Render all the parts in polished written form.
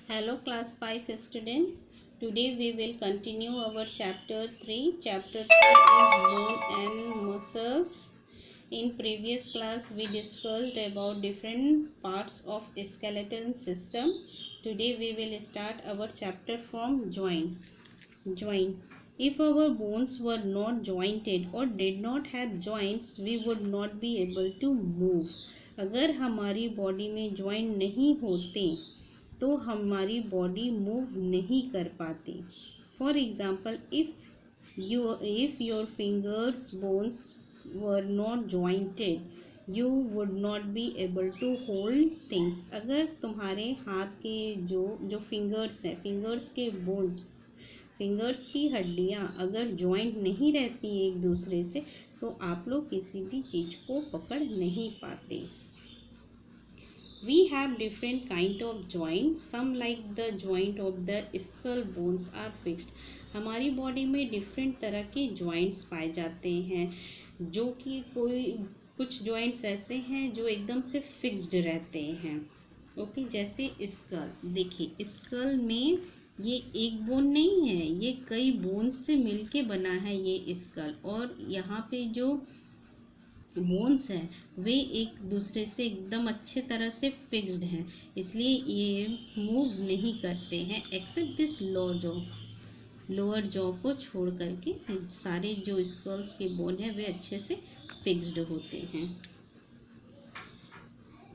Hello class 5 student. Today we will continue our chapter 3. Chapter 3 is bone and muscles. In previous class we discussed about different parts of skeleton system. Today we will start our chapter from joint. Joint. If our bones were not jointed or did not have joints, we would not be able to move. अगर हमारी body में joint नहीं होते तो हमारी body move नहीं कर पाती. For example if your fingers bones were not jointed you would not be able to hold things. अगर तुम्हारे हाथ के जो फिंगर्स हैं, फिंगर्स के बोन्स, फिंगर्स की हड्डियाँ अगर जॉइंट नहीं रहती एक दूसरे से तो आप लोग किसी भी चीज़ को पकड़ नहीं पाते. We have different kind of joints. Some like the joint of the skull bones are fixed. हमारी बॉडी में डिफरेंट तरह के जॉइंट्स पाए जाते हैं, जो कि कुछ जॉइंट्स ऐसे हैं जो एकदम से फिक्स्ड रहते हैं. ओके, जैसे स्कल. देखिए, स्कल में ये एक बोन नहीं है, ये कई बोन्स से मिलके बना है ये स्कल. और यहाँ पे जो बोन्स हैं वे एक दूसरे से एकदम अच्छे तरह से फिक्स्ड हैं, इसलिए ये मूव नहीं करते हैं एक्सेप्ट दिस लोअर जॉ को छोड़ करके. सारे जो स्कल्स के बोन हैं वे अच्छे से फिक्स्ड होते हैं.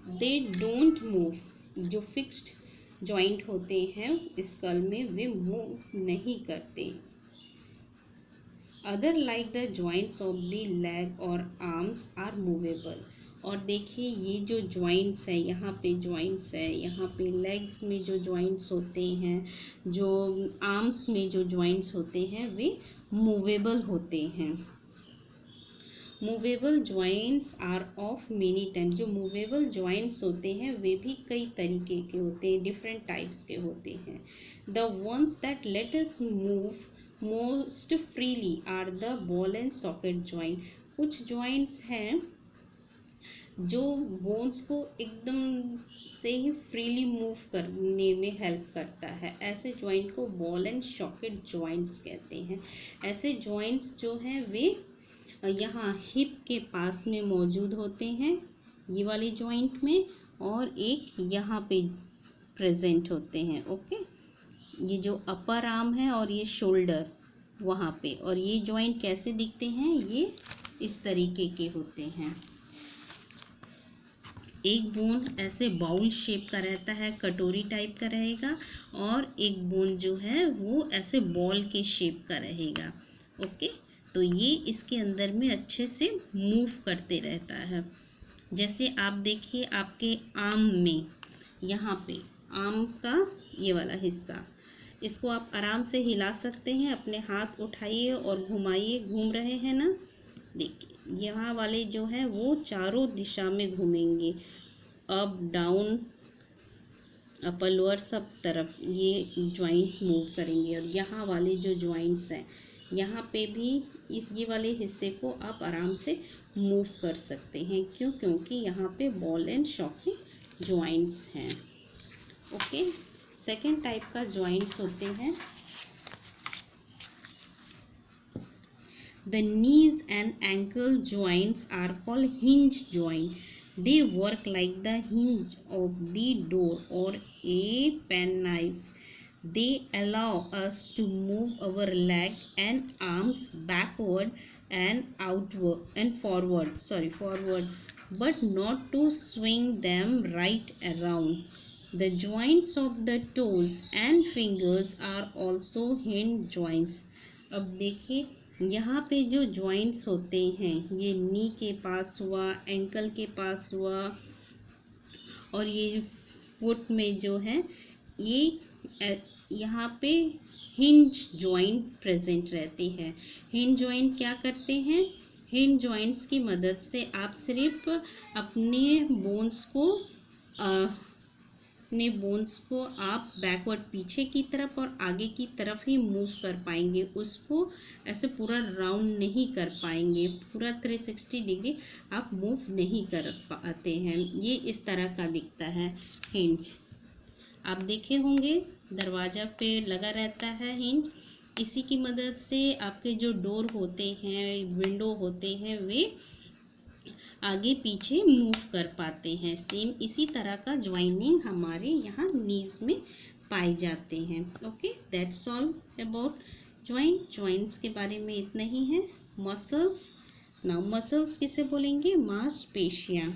They don't move. जो फिक्स्ड जॉइंट होते हैं स्कल में वे मूव नहीं करते. Other like the joints of the leg और आर्म्स आर मूवेबल. और देखिए, ये जो जॉइंट्स है, यहाँ पे जॉइंट्स है, यहाँ पे लेग्स में जो जॉइंट्स होते हैं, जो आर्म्स में जो जॉइंट्स होते हैं वे मूवेबल होते हैं. Movable joints are of many type. जो मूवेबल जॉइंट्स होते हैं वे भी कई तरीके के होते हैं, डिफरेंट टाइप्स के होते हैं. The ones that let us move most freely are the ball and socket joint. कुछ जॉइंट्स हैं जो बोन्स को एकदम से ही फ्रीली मूव करने में हेल्प करता है. ऐसे जॉइंट को बॉल एंड सॉकेट जॉइंट्स कहते हैं. ऐसे जॉइंट्स जो हैं वे यहाँ हिप के पास में मौजूद होते हैं, ये वाले जॉइंट में, और एक यहाँ पे प्रेजेंट होते हैं. ओके, ये जो अपर आर्म है और ये शोल्डर वहाँ पे. और ये जॉइंट कैसे दिखते हैं, ये इस तरीके के होते हैं. एक बोन ऐसे बाउल शेप का रहता है, कटोरी टाइप का रहेगा, और एक बोन जो है वो ऐसे बॉल के शेप का रहेगा. ओके, तो ये इसके अंदर में अच्छे से मूव करते रहता है. जैसे आप देखिए, आपके आर्म में यहाँ पे आर्म का ये वाला हिस्सा, इसको आप आराम से हिला सकते हैं. अपने हाथ उठाइए और घुमाइए. घूम रहे हैं ना, देखिए यहाँ वाले जो हैं वो चारों दिशा में घूमेंगे, अप डाउन अपर लोअर सब तरफ ये जॉइंट मूव करेंगे. और यहाँ वाले जो जॉइंट्स हैं यहाँ पे भी ये वाले हिस्से को आप आराम से मूव कर सकते हैं. क्यों? क्योंकि यहाँ पे बॉल एंड सॉकेट जॉइंट्स हैं. ओके, सेकेंड टाइप का जॉइंट्स होते हैं the knees and ankle joints are called hinge joint. They work like the hinge of the door or a penknife. They allow us to move our leg and arms backward and outward and forward, but not to swing them right around. The joints of the toes and fingers are also hinge joints. अब देखिए, यहाँ पे जो joints होते हैं, ये नी के पास हुआ, एंकल के पास हुआ, और ये फुट में जो है ये यहाँ पे हिंज जॉइंट प्रेजेंट रहती है. हिंज जॉइंट क्या करते हैं? हिंज जॉइंट्स की मदद से आप सिर्फ अपने बोन्स को आप बैकवर्ड पीछे की तरफ और आगे की तरफ ही मूव कर पाएंगे. उसको ऐसे पूरा राउंड नहीं कर पाएंगे, पूरा 360 डिग्री आप मूव नहीं कर पाते हैं. ये इस तरह का दिखता है हिंज. आप देखे होंगे दरवाज़ा पे लगा रहता है हिंज, इसी की मदद से आपके जो डोर होते हैं, विंडो होते हैं, वे आगे पीछे मूव कर पाते हैं। सेम इसी तरह का ज्वाइनिंग हमारे यहाँ नीज में पाए जाते हैं। Okay, that's all about joints के बारे में इतना ही है। मसल्स, नाउ मसल्स किसे बोलेंगे? मांसपेशियाँ।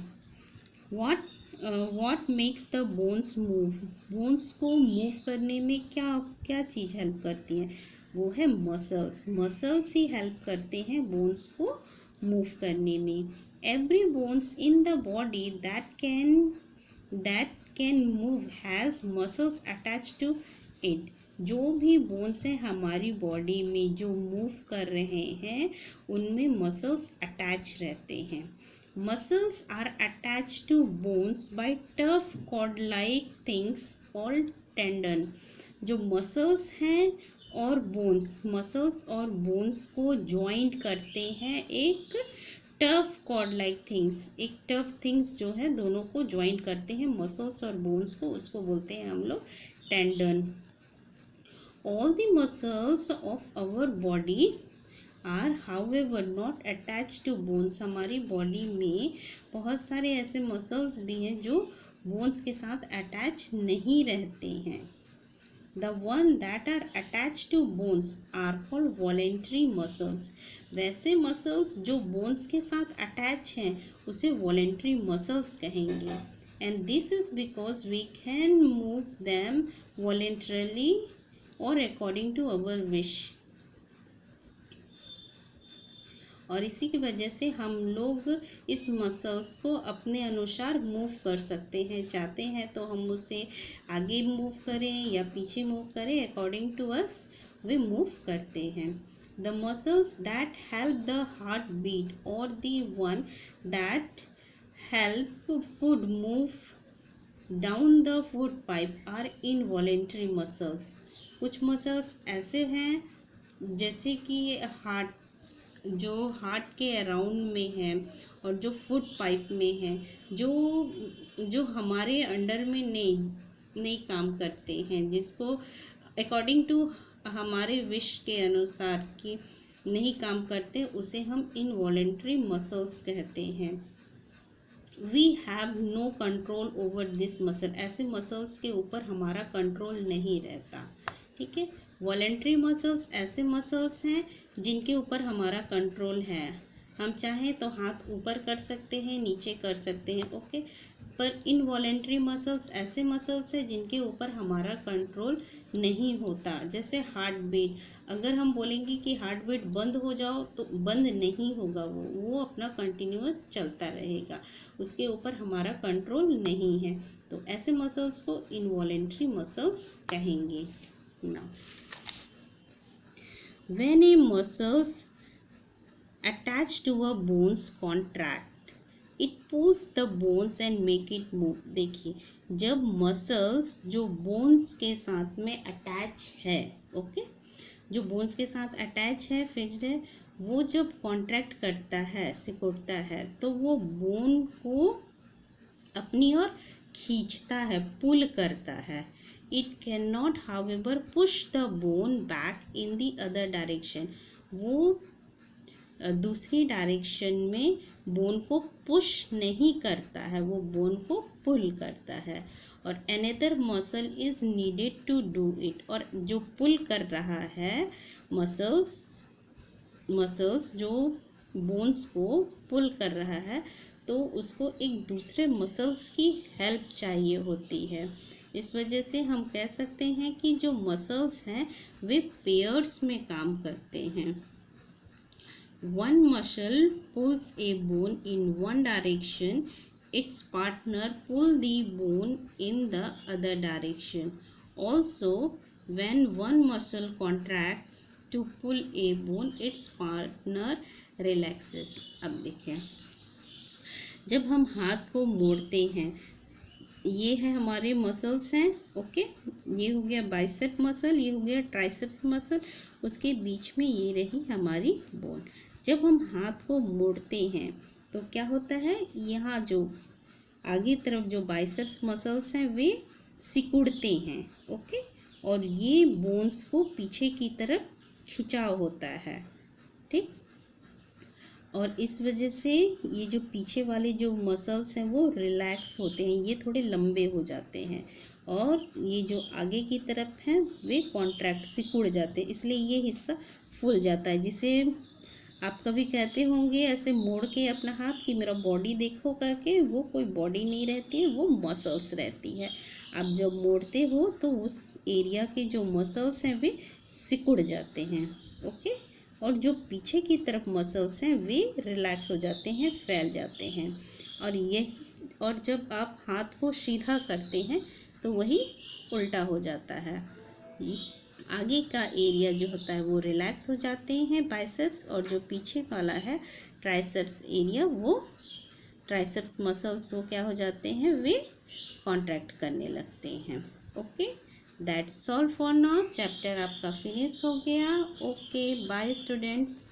What makes the bones move? Bones को मूव करने में क्या क्या चीज़ हेल्प करती है? वो है मसल्स। मसल्स ही हेल्प करते हैं बोन्स को मूव करने में। Every bones in the body that can move has muscles attached to it. जो भी बोन्स हैं हमारी बॉडी में जो मूव कर रहे हैं उनमें मसल्स अटैच रहते हैं। Muscles are attach to bones by tough cord like things called tendon. जो मसल्स हैं और बोन्स, मसल्स और बोन्स को ज्वाइंट करते हैं एक टफ कॉर्ड लाइक थिंग्स। एक टफ थिंग्स जो है दोनों को ज्वाइंट करते हैं मसल्स और बोन्स को, उसको बोलते हैं हम लोग tendon. All the muscles of our body are however not attach to bones. हमारी बॉडी में बहुत सारे ऐसे मसल्स भी हैं जो बोन्स के साथ अटैच नहीं रहते हैं। The one that are attached to bones are called voluntary muscles. वैसे मसल्स जो बोन्स के साथ अटैच हैं उसे voluntary muscles कहेंगे। And this is because we can move them voluntarily or according to our wish. और इसी की वजह से हम लोग इस मसल्स को अपने अनुसार मूव कर सकते हैं। चाहते हैं तो हम उसे आगे मूव करें या पीछे मूव करें, according to us we move करते हैं। The muscles that help the heart beat और the one that help food move down the food pipe are involuntary muscles. कुछ मसल्स ऐसे हैं जैसे कि जो हार्ट के अराउंड में है और जो फुट पाइप में है, जो हमारे अंडर में नहीं काम करते हैं, जिसको अकॉर्डिंग टू हमारे विश के अनुसार कि नहीं काम करते, उसे हम इनवॉलेंट्री मसल्स कहते हैं। We have no control over this muscle. ऐसे मसल्स के ऊपर हमारा कंट्रोल नहीं रहता। ठीक है, वॉलेंट्री मसल्स ऐसे मसल्स हैं जिनके ऊपर हमारा कंट्रोल है। हम चाहें तो हाथ ऊपर कर सकते हैं, नीचे कर सकते हैं, ओके। पर इनवॉलेंट्री मसल्स ऐसे मसल्स हैं जिनके ऊपर हमारा कंट्रोल नहीं होता। जैसे हार्ट बीट, अगर हम बोलेंगे कि हार्ट बीट बंद हो जाओ तो बंद नहीं होगा, वो अपना कंटिन्यूअस चलता रहेगा, उसके ऊपर हमारा कंट्रोल नहीं है। तो ऐसे मसल्स को इनवॉलेंट्री मसल्स कहेंगे। Now, when a muscles attached to a bones contract, it pulls the bones and make it move. देखिए, जब मसल्स जो बोन्स के साथ में अटैच है, ओके, जो बोन्स के साथ अटैच है, फिक्स्ड है, वो जब कॉन्ट्रैक्ट करता है, सिकुड़ता है, तो वो बोन को अपनी ओर खींचता है, पुल करता है। It cannot however push the bone back in the other direction. वो दूसरी डायरेक्शन में बोन को पुश नहीं करता है, वो बोन को पुल करता है। और another muscle is needed to do it. और जो पुल कर रहा है मसल्स जो बोन्स को पुल कर रहा है, तो उसको एक दूसरे मसल्स की हेल्प चाहिए होती है। इस वजह से हम कह सकते हैं कि जो मसल्स हैं वे पेयर्स में काम करते हैं। One muscle pulls a bone in one direction, its partner pull the bone in the other direction. Also when one muscle contracts to pull a bone, its partner relaxes. अब देखें, जब हम हाथ को मोड़ते हैं, ये है हमारे मसल्स हैं, ओके, ये हो गया बाइसेप मसल, ये हो गया ट्राइसेप्स मसल, उसके बीच में ये रही हमारी बोन। जब हम हाथ को मोड़ते हैं तो क्या होता है, यहाँ जो आगे तरफ जो बाइसेप्स मसल्स हैं वे सिकुड़ते हैं। ओके, और ये बोन्स को पीछे की तरफ खिंचाव होता है, ठीक। और इस वजह से ये जो पीछे वाले जो मसल्स हैं वो रिलैक्स होते हैं, ये थोड़े लंबे हो जाते हैं, और ये जो आगे की तरफ हैं वे कॉन्ट्रैक्ट सिकुड़ जाते हैं, इसलिए ये हिस्सा फूल जाता है। जिसे आप कभी कहते होंगे ऐसे मोड़ के अपना हाथ कि मेरा बॉडी देखो करके, वो कोई बॉडी नहीं रहती है, वो मसल्स रहती है। आप जब मोड़ते हो तो उस एरिया के जो मसल्स हैं वे सिकुड़ जाते हैं। ओके, और जो पीछे की तरफ मसल्स हैं वे रिलैक्स हो जाते हैं, फैल जाते हैं। और जब आप हाथ को सीधा करते हैं तो वही उल्टा हो जाता है। आगे का एरिया जो होता है वो रिलैक्स हो जाते हैं, बाइसेप्स, और जो पीछे वाला है ट्राइसेप्स एरिया, वो ट्राइसेप्स मसल्स वो क्या हो जाते हैं, वे कॉन्ट्रैक्ट करने लगते हैं। Okay, that's all for now. Chapter आपका फिनिश हो गया। Okay, bye students.